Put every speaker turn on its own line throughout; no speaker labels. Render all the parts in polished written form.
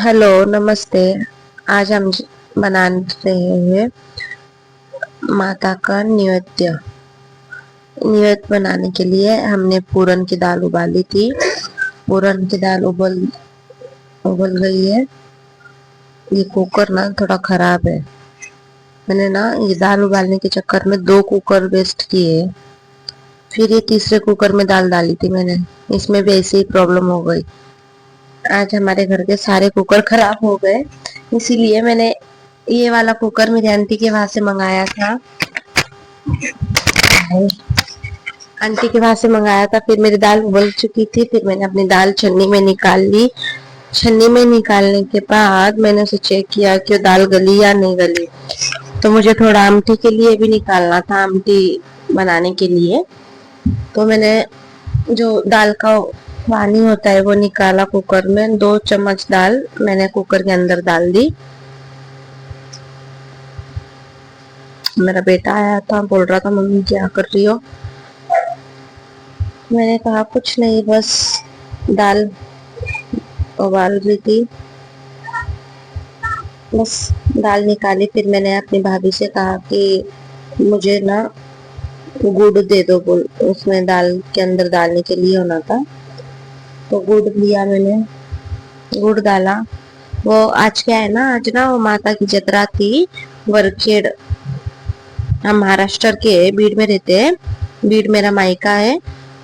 Hello, नमस्ते। आज हम बना रहे हैं माता का नैवेद्य। नैवेद्य बनाने के लिए हमने पूरन की दाल उबाली थी। पूरन की दाल उबल उबल गई है। ये कुकर ना थोड़ा खराब है। मैंने ना ये दाल उबालने के चक्कर में 2 कुकर वेस्ट किए। फिर ये तीसरे कुकर में दाल डाली थी मैंने। इसमें भी ऐसी ही प्रॉब्लम हो गई। आज हमारे घर के सारे कुकर खराब हो गए, इसीलिए मैंने ये वाला कुकर मेरी आंटी के वहां से मंगाया था। आंटी के वहां से मंगाया था। फिर मेरी दाल उबल चुकी थी। फिर मैंने अपनी दाल छन्नी में निकाल ली। छन्नी में निकालने के बाद मैंने उसे चेक किया कि दाल गली या नहीं गली। तो मुझे थोड़ा आमटी के लिए भी निकालना था, आमटी बनाने के लिए। तो मैंने जो दाल का पानी होता है वो निकाला कुकर में। 2 चम्मच दाल मैंने कुकर के अंदर डाल दी। मेरा बेटा आया था, बोल रहा था मम्मी क्या कर रही हो। मैंने कहा कुछ नहीं, बस दाल उबाल रही थी। बस दाल निकाली। फिर मैंने अपनी भाभी से कहा कि मुझे ना गुड़ दे दो, बोल उसमें दाल के अंदर डालने के लिए होना था। तो गुड़ लिया मैंने, गुड़ डाला। वो आज क्या है ना, आज ना वो माता की जतरा थी वरखेड़। हम महाराष्ट्र के बीड़ में रहते हैं। बीड़ मेरा मायका है।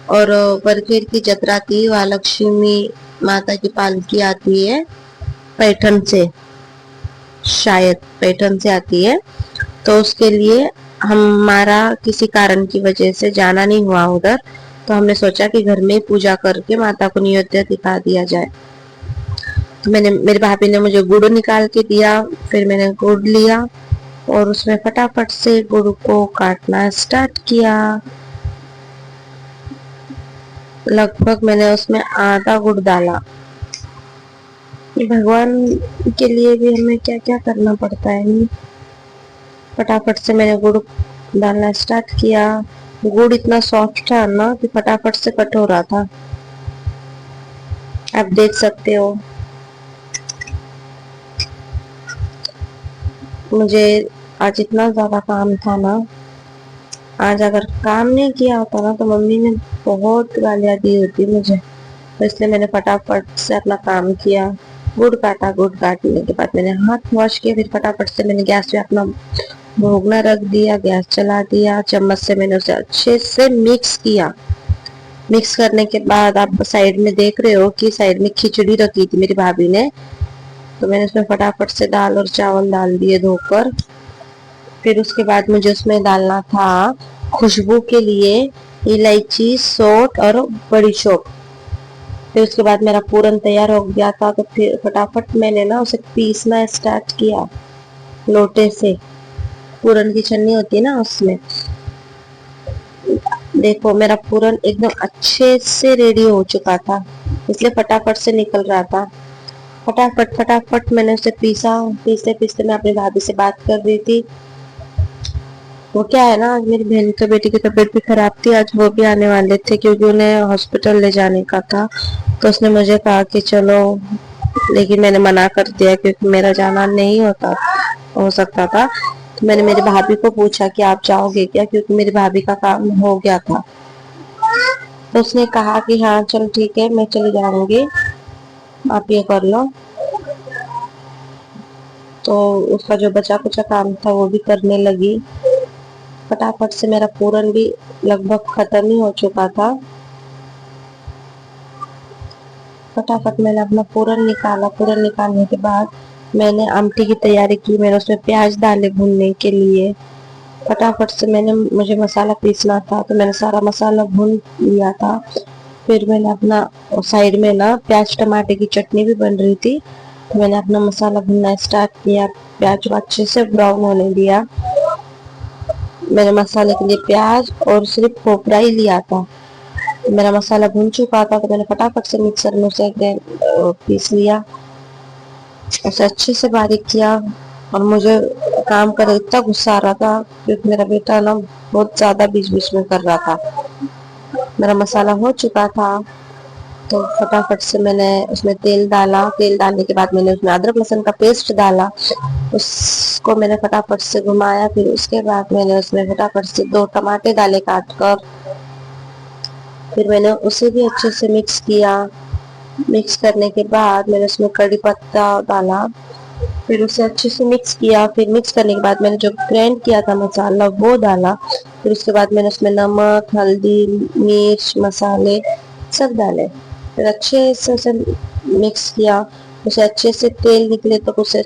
और वरखेड़ की जतरा थी। वहाँ लक्ष्मी माता की पालकी आती है पैठण से, शायद पैठण से आती है। तो उसके लिए हमारा किसी कारण की वजह से जाना नहीं हुआ उधर। तो हमने सोचा कि घर में ही पूजा करके माता को नैवेद्य दिखा दिया जाए। तो मैंने, मेरी भाभी ने मुझे गुड़ निकाल के दिया। फिर मैंने गुड़ लिया और उसमें फटाफट से गुड़ को काटना स्टार्ट किया। लगभग मैंने उसमें आधा गुड़ डाला। भगवान के लिए भी हमें क्या क्या करना पड़ता है नहीं। फटाफट से मैंने गुड़ डालना स्टार्ट किया। गुड़ इतना सॉफ्ट था ना कि फटाफट से कट हो रहा था। आप देख सकते हो। मुझे आज इतना ज्यादा काम था ना। आज अगर काम नहीं किया होता ना तो मम्मी ने बहुत गालियां दी होती मुझे। तो इसलिए मैंने फटाफट से अपना काम किया। गुड़ काटा। गुड़ काटने के बाद मैंने हाथ वॉश किया। फिर फटाफट से मैंने गैस पे अपना भोगना रख दिया, गैस चला दिया। चम्मच से मैंने उसे अच्छे से मिक्स किया। मिक्स करने के बाद आप साइड में देख रहे हो कि साइड में खिचड़ी रखी थी मेरी भाभी ने। तो मैंने उसमें फटाफट से दाल और चावल डाल दिए धोकर। फिर उसके बाद मुझे उसमें डालना था खुशबू के लिए इलायची, सौंठ और बड़ी शौक। फिर उसके बाद मेरा पूरन तैयार हो गया था। तो फिर फटाफट मैंने ना उसे पीसना स्टार्ट किया लोटे से। पूरन की छन्नी होती है ना उसमें। देखो मेरा पूरन एकदम अच्छे से रेडी हो चुका था, इसलिए फटाफट से निकल रहा था। फटाफट फटाफट मैंने उसे पीसा। पीसते पीसते मैं अपनी भाभी से बात कर रही थी। वो क्या है ना, आज मेरी बहन के बेटी की तबीयत भी खराब थी। आज वो भी आने वाले थे क्योंकि उन्हें हॉस्पिटल ले जाने का था। तो उसने मुझे कहा कि चलो, लेकिन मैंने मना कर दिया क्योंकि मेरा जाना नहीं हो सकता था। तो मैंने मेरी भाभी को पूछा कि आप जाओगे क्या, क्योंकि मेरी भाभी का काम हो गया था। तो उसने कहा कि हाँ चल ठीक है, मैं चली जाऊंगी, आप ये कर लो। तो उसका जो बचा कुचा काम था वो भी करने लगी। फटाफट से मेरा पूरन भी लगभग खत्म ही हो चुका था। फटाफट मैंने अपना पूरन निकाला। पूरन निकालने के बाद मैंने आमटी की तैयारी की। मैंने उसमें प्याज डाले भूनने के लिए। फटाफट से मुझे मसाला पीसना था, तो मैंने सारा मसाला भून लिया था। फिर मैंने अपना साइड में ना प्याज टमाटर की चटनी भी बन रही थी। तो मैंने अपना मसाला भूनना स्टार्ट किया। प्याज को अच्छे से ब्राउन होने दिया। मैंने मसाले के लिए प्याज और सिर्फ खोपरा ही लिया था। तो मेरा मसाला भून चुका था, तो मैंने फटाफट से मिक्सर में उसे पीस लिया। उसे अच्छे से बारीक किया। और मुझे काम कर इतना गुस्सा आ रहा था क्योंकि मेरा बेटा ना बहुत ज्यादा बीच बीच में कर रहा था। मेरा मसाला हो चुका था। तो फटाफट से मैंने उसमें तेल डाला। तेल डालने के बाद मैंने उसमें अदरक लहसुन का पेस्ट डाला, उसको मैंने फटाफट से घुमाया। फिर उसके बाद मैंने उसमें फटाफट से 2 टमाटर डाले काट कर। फिर मैंने उसे भी अच्छे से मिक्स किया। मिक्स करने के बाद मैंने उसमें कड़ी पत्ता डाला, फिर उसे अच्छे से मिक्स किया। फिर मिक्स करने के बाद मैंने जो ग्राइंड किया था मसाला वो डाला। फिर उसके बाद मैंने उसमें नमक, हल्दी, मिर्च, मसाले सब डाले। फिर अच्छे से उसे मिक्स किया। उसे अच्छे से तेल निकले तक उसे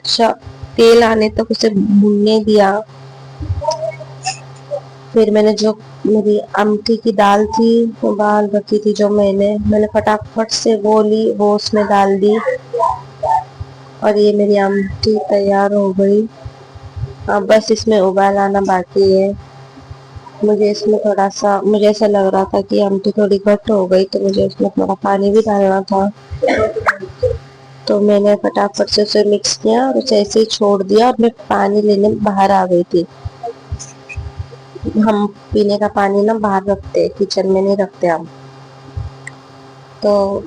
तेल आने तक उसे भूनने दिया। फिर मैंने जो मेरी अमठी की दाल थी, उबाल रखी थी जो मैंने फटाफट से वो ली, वो उसमें डाल दी। और ये मेरी आमटी तैयार हो गई। अब बस इसमें उबाल आना बाकी है। मुझे ऐसा लग रहा था कि आमटी थोड़ी घट हो गई, तो मुझे इसमें थोड़ा पानी भी डालना था। तो मैंने फटाफट से उसे मिक्स किया और उसे ऐसे ही छोड़ दिया, और मैं पानी लेने बाहर आ गई थी। हम पीने का पानी ना बाहर रखते, किचन में नहीं रखते हम। तो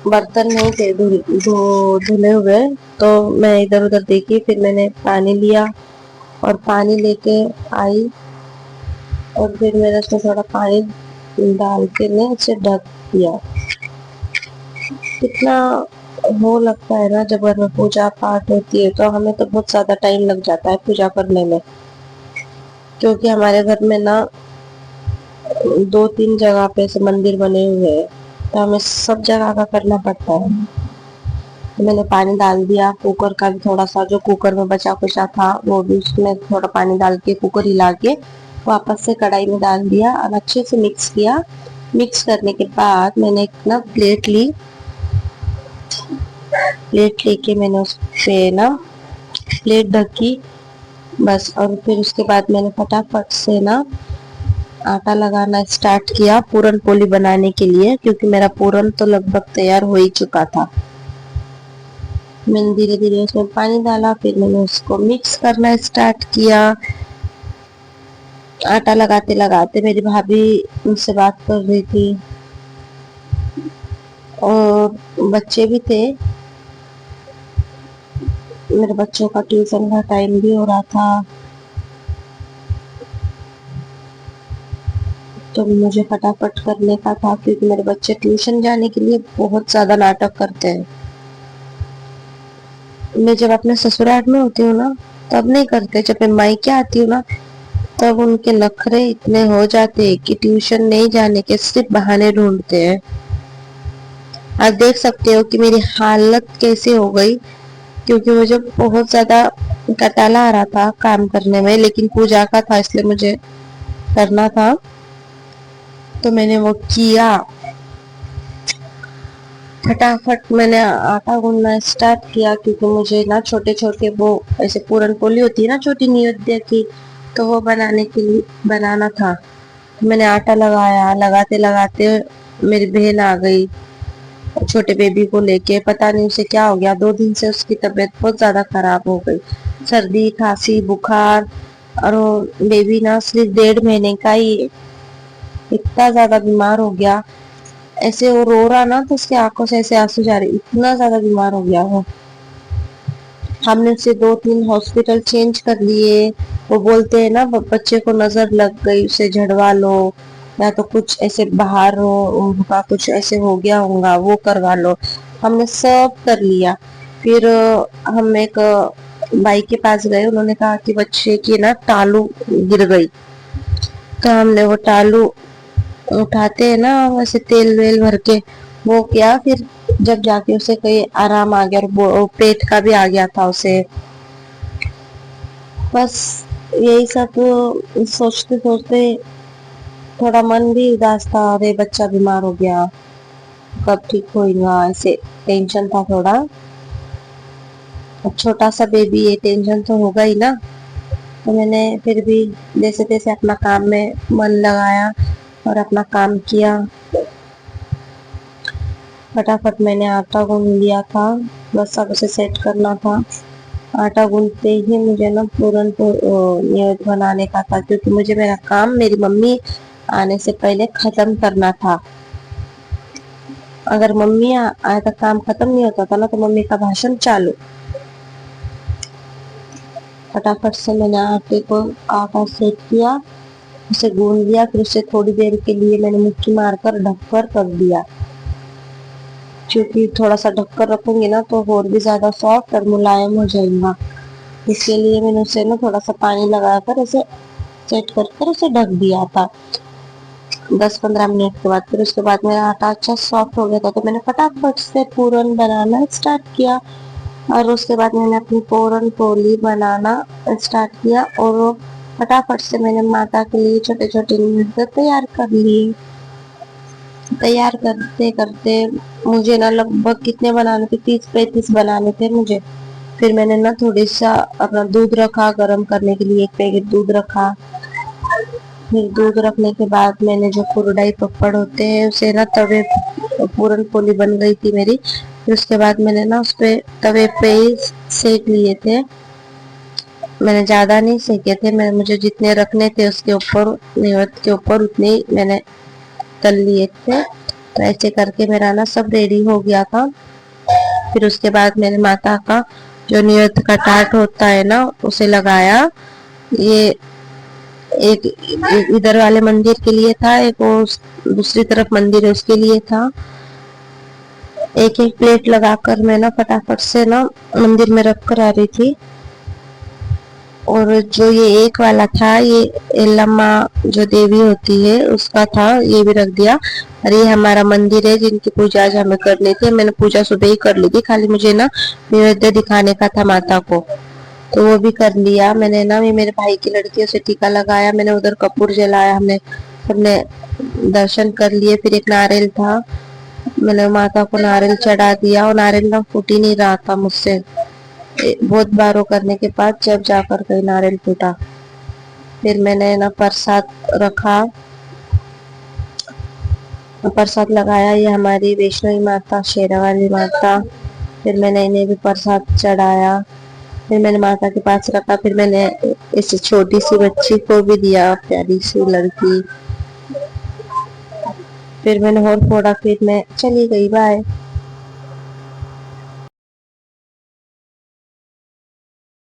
बर्तन नहीं थे धुले हुए, तो मैं इधर उधर देखी। फिर मैंने पानी लिया और पानी लेके आई, और फिर मैंने उसमें थोड़ा पानी डाल के ने उसे ढक दिया। कितना वो लगता है ना, जब घर में पूजा पाठ होती है तो हमें तो बहुत ज्यादा टाइम लग जाता है पूजा करने में, क्योंकि हमारे घर में ना 2-3 जगह पे ऐसे मंदिर बने हुए हैं, तो हमें सब जगह का करना पड़ता है। तो मैंने पानी डाल दिया, कुकर का भी थोड़ा सा जो कुकर में बचा कुचा था वो भी उसमें थोड़ा पानी डाल के कुकर हिला के वापस से कढ़ाई में डाल दिया और अच्छे से मिक्स किया। मिक्स करने के बाद मैंने एक ना प्लेट ली। प्लेट लेके मैंने उस पे ना प्लेट ढकी बस। और फिर उसके बाद मैंने फटाफट से ना आटा लगाना स्टार्ट किया पूरन पोली बनाने के लिए, क्योंकि मेरा पूरन तो लगभग तैयार हो ही चुका था। मैंने धीरे धीरे उसमें पानी डाला, फिर मैंने उसको मिक्स करना स्टार्ट किया। आटा लगाते लगाते मेरी भाभी मुझसे बात कर रही थी, और बच्चे भी थे। मेरे बच्चों का ट्यूशन का टाइम भी हो रहा था, तो मुझे फटाफट करने का था, क्योंकि मेरे बच्चे ट्यूशन जाने के लिए बहुत ज्यादा नाटक करते हैं। मैं जब अपने ससुराल में होती हूँ ना तब नहीं करते, जब मैं मायके आती हूँ ना तब उनके नखरे इतने हो जाते हैं कि ट्यूशन नहीं जाने के सिर्फ बहाने ढूंढते हैं। आप देख सकते हो कि मेरी हालत कैसे हो गई, क्योंकि मुझे बहुत ज्यादा कटाला आ रहा था काम करने में, लेकिन पूजा का था इसलिए मुझे करना था, तो मैंने वो किया। फटाफट मैंने आटा गूंदना स्टार्ट किया, क्योंकि मुझे ना छोटे छोटे वो ऐसे पूरन पोली होती है ना छोटी नैवेद्य की, तो वो बनाने के लिए बनाना था। तो मैंने आटा लगाया, लगाते लगाते मेरी बहन आ गई छोटे बेबी को लेके। पता नहीं उसे क्या हो गया, 2 दिन से उसकी तबीयत बहुत ज्यादा खराब हो गई, सर्दी खांसी बुखार। और वो बेबी ना सिर्फ 1.5 महीने का ही इतना ज्यादा बीमार हो गया। ऐसे वो रो रहा ना तो उसकी आंखों से ऐसे आंसू जा रहे, इतना ज्यादा बीमार हो गया वो। हमने उसे 2-3 हॉस्पिटल चेंज कर लिए। वो बोलते हैं ना बच्चे को नजर लग गई उसे झड़वा लो, या तो कुछ ऐसे बाहर हो उनका कुछ ऐसे हो गया होगा वो करवा लो। हमने सब कर लिया। फिर हम एक बाई के पास गए, उन्होंने कहा कि बच्चे की ना टालू गिर गई। तो हमने वो टालू उठाते हैं ना वैसे तेल वेल भर के वो किया। फिर जब जाके उसे कहीं आराम आ गया, और वो पेट का भी आ गया था उसे। बस यही सब सोचते सोचते थोड़ा मन भी उदास था, अरे बच्चा बीमार हो गया कब ठीक होएगा, ऐसे टेंशन था थोड़ा। अब छोटा सा बेबी है, टेंशन तो होगा ही ना। तो मैंने फिर भी जैसे तैसे अपना काम में मन लगाया और अपना काम किया। फटाफट मैंने आटा गूंद लिया था, बस अब उसे सेट करना था। आटा गूंदते ही मुझे ना पूरन न्योत बनाने का था, क्योंकि मुझे मेरा काम मेरी मम्मी आने से पहले खत्म करना था। अगर मम्मी आए तक काम खत्म नहीं होता था ना तो मम्मी का भाषण चालू। फटाफट से मैंने आटा सेट किया, उसे गूंद लिया, फिर उसे थोड़ी देर के लिए मैंने मुट्ठी मारकर ढककर रख दिया, क्योंकि थोड़ा सा ढककर रखूंगी ना तो और भी ज्यादा सॉफ्ट और मुलायम हो जाएगा। इसके लिए मैंने उसे ना थोड़ा सा पानी लगाकर उसे सेट कर उसे ढक दिया था 10-15 मिनट के बाद। फिर उसके बाद मेरा आटा अच्छा सॉफ्ट हो गया था तो मैंने फटाफट से पूरन बनाना स्टार्ट किया, और उसके बाद मैंने अपनी पूरन पोली बनाना स्टार्ट किया, और फटाफट से मैंने माता के लिए छोटे छोटे नृत्य तैयार कर लिए। तैयार करते करते मुझे ना लगभग कितने बनाने थे, 30-35 बनाने थे मुझे। फिर मैंने ना थोड़ी सा अपना दूध रखा गर्म करने के लिए, 1 पैकेट दूध रखा। फिर दूध रखने के बाद मैंने जो कुरडाई पपड़ होते हैं उसे ना तवे, पूरन पोली बन गई थी मेरी। फिर उसके बाद मैंने ना उस पे तवे पे ही सेक लिए थे, मैंने ज्यादा नहीं सेके थे, मैं मुझे जितने रखने थे उसके ऊपर नियत के ऊपर उतने ही मैंने तल लिए थे। तो ऐसे करके मेरा ना सब रेडी हो गया था। फिर उसके बाद मैंने माता का जो नियत का टाट होता है ना उसे लगाया। ये एक इधर वाले मंदिर के लिए था, एक वो दूसरी तरफ मंदिर है उसके लिए था। एक एक प्लेट लगाकर मैं ना फटाफट से ना मंदिर में रख कर आ रही थी। और जो ये एक वाला था ये एल्लम्मा जो देवी होती है उसका था, ये भी रख दिया। और ये हमारा मंदिर है जिनकी पूजा आज हमें करनी थी, मैंने पूजा सुबह ही कर ली थी, खाली मुझे ना नैवेद्य दिखाने का था माता को, तो वो भी कर लिया मैंने ना। ये मेरे भाई की लड़की उसे टीका लगाया, मैंने उधर कपूर जलाया, हमने सबने दर्शन कर लिए। फिर एक नारियल था, मैंने माता को नारियल चढ़ा दिया, और नारियल ना फूट ही नहीं रहा था मुझसे, बहुत बारों करने के बाद जब जाकर कहीं नारियल फूटा। फिर मैंने ना प्रसाद रखा, प्रसाद लगाया, ये हमारी वैष्णवी माता शेरावाली माता। फिर मैंने इन्हें भी प्रसाद चढ़ाया, फिर मैंने माता के पास रखा। फिर मैंने इस छोटी सी बच्ची को भी दिया, प्यारी सी लड़की। फिर मैंने और फोड़ा, फिर मैं चली गई, बाय।